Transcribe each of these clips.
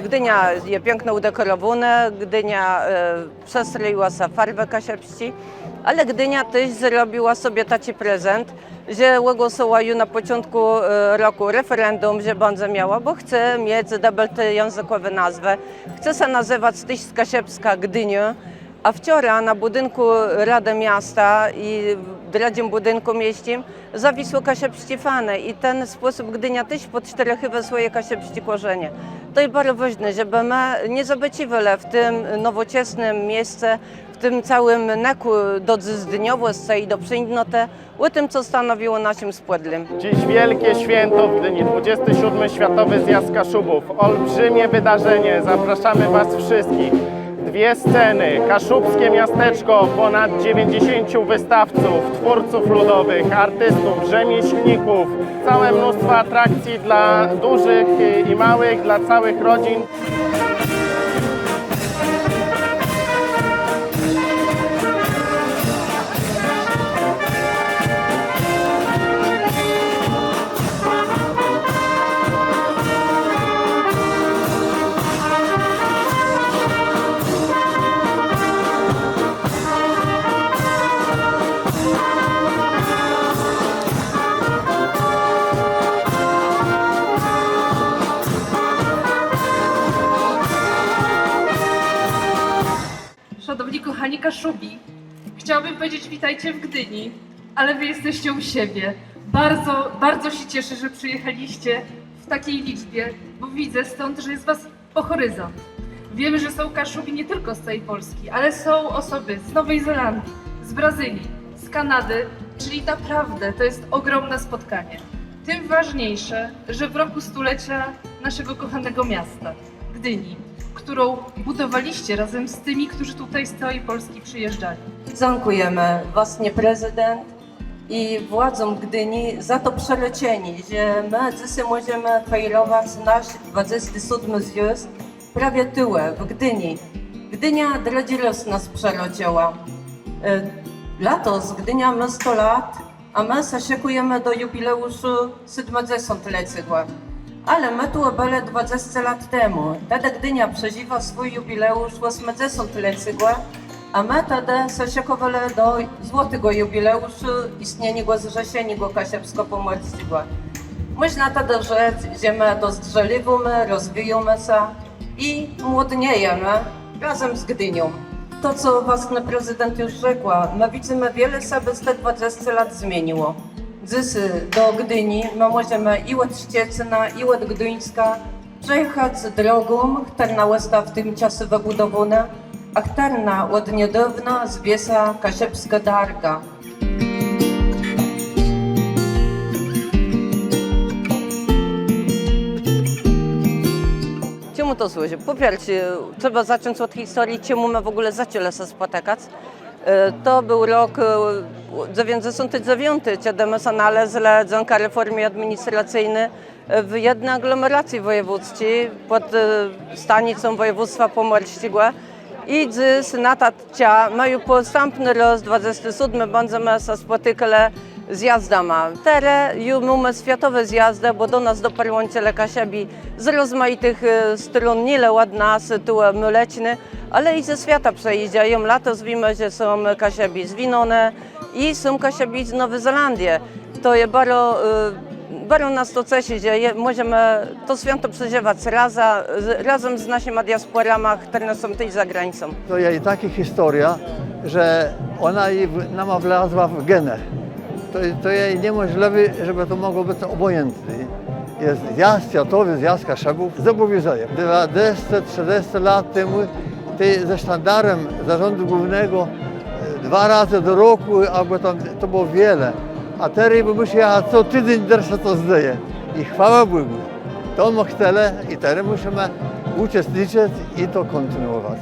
Gdynia je piękno udekorowana, Gdynia przestroiła sobie farbę kasiepści, ale Gdynia też zrobiła sobie taki prezent, że ogłosiła na początku roku referendum, że będzie miała, bo chce mieć językowe nazwę, chce się nazywać też Kasiepska Gdynia. A wczoraj na budynku Rady Miasta i w drugim budynku mieścim zawisło Kasiepści fane i ten sposób Gdynia też podczterzyła swoje Kasiepści korzenie. To jest bardzo ważne, żeby my nie zobaczyli w tym nowoczesnym miejscu, w tym całym neku do zdyniowości i do przyjemności, o tym, co stanowiło naszym spodlem. Dziś wielkie święto w Gdyni, 27. Światowy Zjazd Kaszubów. Olbrzymie wydarzenie, zapraszamy Was wszystkich. Dwie sceny, kaszubskie miasteczko, ponad 90 wystawców, twórców ludowych, artystów, rzemieślników, całe mnóstwo atrakcji dla dużych i małych, dla całych rodzin. Szanowni kochani Kaszubi, chciałabym powiedzieć witajcie w Gdyni, ale wy jesteście u siebie. Bardzo się cieszę, że przyjechaliście w takiej liczbie, bo widzę stąd, że jest was po horyzont. Wiemy, że są Kaszubi nie tylko z całej Polski, ale są osoby z Nowej Zelandii, z Brazylii, z Kanady, czyli naprawdę to jest ogromne spotkanie. Tym ważniejsze, że w roku stulecia naszego kochanego miasta, Gdyni, którą budowaliście razem z tymi, którzy tutaj z całej Polski przyjeżdżali. Dziękujemy właśnie prezydent i władzom Gdyni za to przelecienie, że my dzisiaj możemy fejrować nasz 27. zjazd prawie tyłe w Gdyni. Gdynia drugi raz nas przeleciała. Lato z Gdynia ma 100 lat, a my się szykujemy do jubileuszu 70-leciego. Ale my tu byli 20 lat temu. Wtedy Gdynia przeżywa swój jubileusz 80-leciego, a my wtedy się szykowali do złotego jubileuszu istnienia Zrzeszenia Kasiepsko-Pomorskiego. Można wtedy rzec, że my dozdrzeliwujemy, rozwijamy się i młodniejemy razem z Gdynią. To, co własny prezydent już rzekła, my widzimy, wiele sobie z te 20 lat zmieniło. Dziś do Gdyni my możemy i od Szczecina, i od Gdyńska przejechać drogą, która jest w tym czasie wybudowana, a która od niedawna zwie Kasiepska Darga. Czemu to służy? Po pierwsze, trzeba zacząć od historii, czemu my w ogóle zaczęli się spotykać. To był rok 99, kiedy my się znaleźli dzięki reformie administracyjnej w jednej aglomeracji wojewódzkiej pod stanicą województwa pomorskiego. I dziś na tacia mają postępny raz 27 będziemy się spotykali zjazdami. Teraz już mamy światowe zjazdy, bo do nas dotarło tyle Kasiebi z rozmaitych stron, nie tylko od nas, tu mleczne, ale i ze świata przejeżdżają. Latos wiemy, że są Kasiebi z Winone i są Kasiebi z Nowej Zelandii. To jest bardzo nas to cieszy, że możemy to święto przeżywać razem z naszymi diasporami, które są też za granicą. To jest taka historia, że ona nam wlazła w genę. To jest niemożliwe, żeby to mogło być obojętne. Jest zjazd światowy, zjazd Kaszubów, zobowiązuje. 20-30 lat temu ze sztandarem zarządu głównego 2 razy do roku, albo tam, to było wiele. A teraz musi jechać co tydzień, dersa to zdaje. I chwała Bogu. To my chcemy i teraz musimy uczestniczyć i to kontynuować.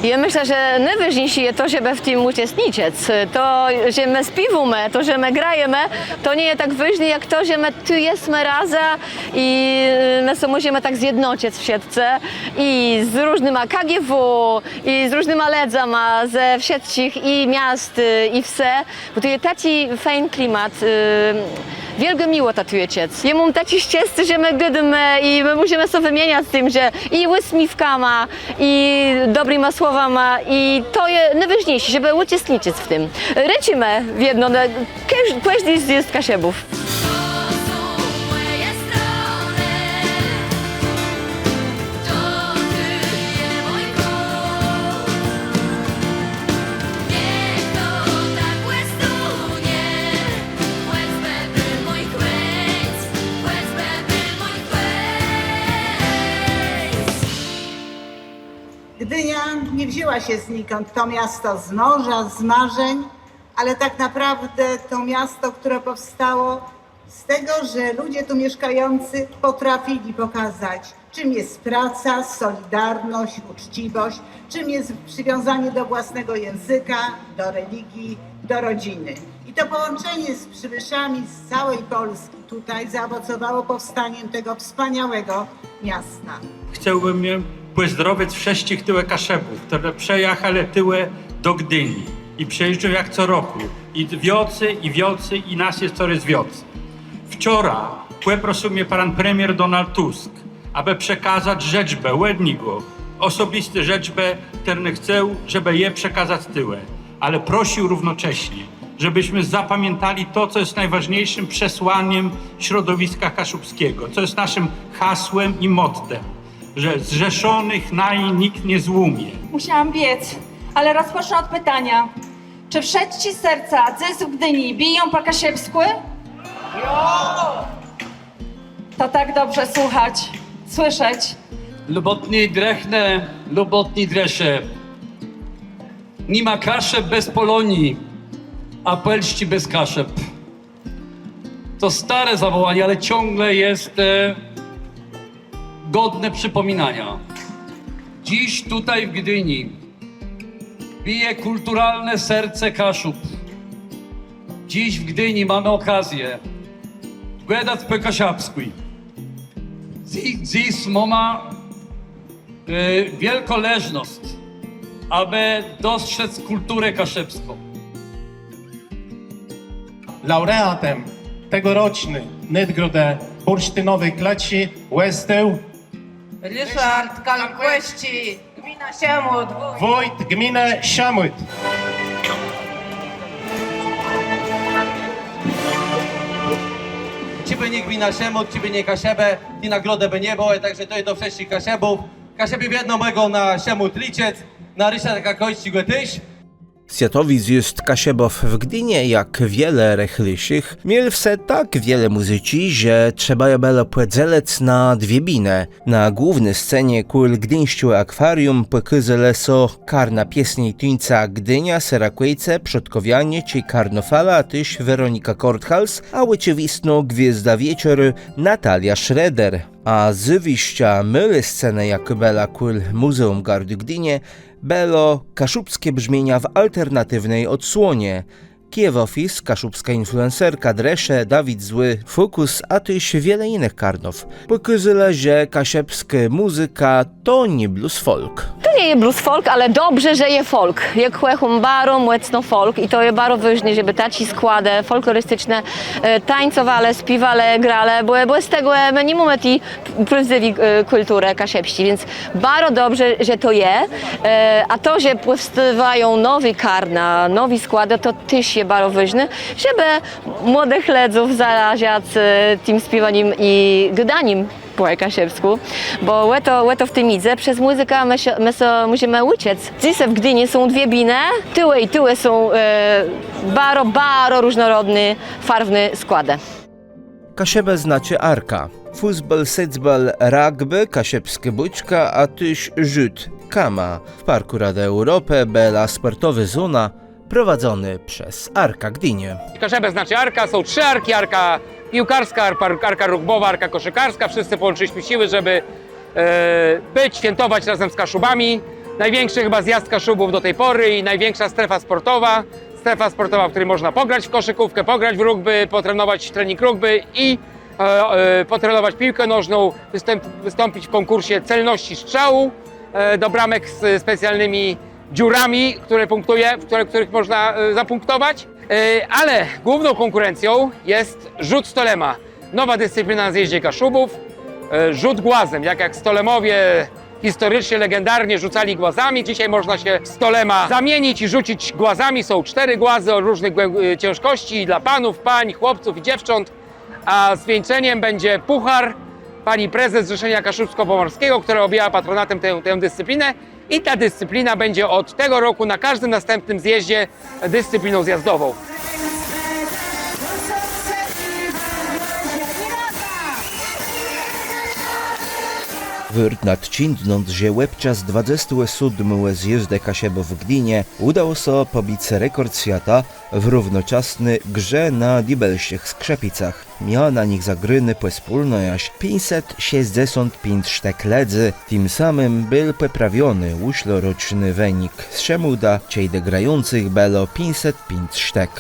Ja myślę, że najważniejsze jest to, żeby w tym uczestniczyć. To, że my śpiewamy, to, że my grajemy, to nie jest tak ważne jak to, że my tu jesteśmy razem i my się możemy tak zjednoczyć wszyscy i z różnymi KGW i z różnymi ledzami ze wszystkich i miast i wse, bo to jest taki fajny klimat. Wielko miło tatuiecie. Ja mam taki szczęście, że my gadamy i my musimy się wymieniać z tym, że i uśmiechami, i dobrymi słowami i to jest najważniejsze, żeby uczestniczyć w tym. Lecimy w jedno, każdy z Kaszebów. Gdynia nie wzięła się znikąd, to miasto z morza, z marzeń, ale tak naprawdę to miasto, które powstało z tego, że ludzie tu mieszkający potrafili pokazać, czym jest praca, solidarność, uczciwość, czym jest przywiązanie do własnego języka, do religii, do rodziny. I to połączenie z przybyszami z całej Polski tutaj zaowocowało powstaniem tego wspaniałego miasta. Chciałbym pozdrowić wszystkich tyłe Kaszebów, które przejechali tyłe do Gdyni i przyjeżdżają jak co roku. I wiocy i nas jest coraz więcej. Wczoraj poprosił mnie pan premier Donald Tusk, aby przekazać rzeczbę Łednigo, osobiste rzeczbę, które chcę, żeby je przekazać tyłe. Ale prosił równocześnie, żebyśmy zapamiętali to, co jest najważniejszym przesłaniem środowiska kaszubskiego, co jest naszym hasłem i mottem, że zrzeszonych nikt nie złumie. Musiałam biec, ale rozpocznę od pytania. Czy wszyscy serca dzysów Gdyni biją po kasiepsku? To tak dobrze słuchać, słyszeć. Lubotni drechne, lubotni dresze. Nie ma kaszeb bez Polonii, a Pelści bez kaszeb. To stare zawołanie, ale ciągle jest godne przypominania. Dziś tutaj w Gdyni bije kulturalne serce Kaszub. Dziś w Gdyni mamy okazję gadać po kasiapsku. Dziś mamy wielkoleżność, aby dostrzec kulturę kaszebską. Laureatem tegorocznej Nagrody bursztynowej klaci Łesteł Ryszard Kalkweści, gmina Siamut, wójt gminy Siamut. Ci by nie gmina Siamut, ci by nie Kasiebę, i nagrodę by nie było, także to jest do wszystkich Kasiebów. Kasieby wiedno mogą na Siamut liczyć, na Ryszard Kalkweści go tyś. Światowy zjazd Kasiebów w Gdynie, jak wiele rechliszych, miał wse tak wiele muzyci, że trzeba było podzielać na dwie biny. Na głównej scenie kul gdyńskiego akwarium pokazale so karna piesni tuńca Gdynia, Serakujce, Przodkowianie czy Karnofala, tyś Weronika Korthals, a oczywistno gwiazda wieczoru Natalia Schroeder. A z wyjścia myli scenę Jakubela kul Muzeum Gardy Gdynie, było kaszubskie brzmienia w alternatywnej odsłonie. Kiewofis, kaszubska influencerka Dresze, Dawid Zły, Fokus, a tyś wiele innych karnów. Pokazyle, że kasiepska muzyka to nie blues folk. To nie jest blues folk, ale dobrze, że jest folk. Jak chłechum baro, młecno folk i to jest bardzo ważne, żeby taci składy folklorystyczne tańcowale, śpiewale, grale, bo z tego my nie mamy tej prawdziwej kultury kasiepści, więc bardzo dobrze, że to jest. A to, że powstawają nowe karna, nowe składy, to też jest bardzo ważne, żeby młodych ledzów zaraziać tym śpiewaniem i gadaniem po kasiepsku, bo łeto w tym widzę, przez muzykę my się musimy uczyć. Dzisiaj w Gdyni są dwie biny, tyły i tyły są bardzo różnorodne, farwne składy. Kasiebę znacie arka. Futbol, sedzbal, rugby, kasiepskie bućka, a tyś rzut, kama. W Parku Rady Europy bela sportowy zona prowadzony przez Arka Gdynię. Kasiebę znaczy arka, są trzy arki, arka piłkarska, arka rugbowa, arka koszykarska. Wszyscy połączyliśmy siły, żeby świętować razem z Kaszubami. największy chyba zjazd Kaszubów do tej pory i największa strefa sportowa. Strefa sportowa, w której można pograć w koszykówkę, pograć w rugby, potrenować trening rugby i potrenować piłkę nożną, wystąpić w konkursie celności strzału do bramek z specjalnymi dziurami, w których można zapunktować. Ale główną konkurencją jest rzut stolema. Nowa dyscyplina na zjeździe Kaszubów. Rzut głazem, jak stolemowie historycznie, legendarnie rzucali głazami. Dzisiaj można się stolema zamienić i rzucić głazami. Są 4 głazy o różnych ciężkości dla panów, pań, chłopców i dziewcząt. A zwieńczeniem będzie puchar pani prezes Zrzeszenia Kaszubsko-Pomorskiego, która objęła patronatem tę dyscyplinę. I ta dyscyplina będzie od tego roku na każdym następnym zjeździe dyscypliną zjazdową. Wyrd nad Cindnąd, że łebczas 27. zjezde Kasiebów w Gdynie udało się pobić rekord świata w równoczasny grze na dibelszych skrzepicach. Miała na nich zagryny wspólno aż 565 sztek ledzy, tym samym był poprawiony uśloroczny wynik z czemu da ciejde grających było 505 sztek.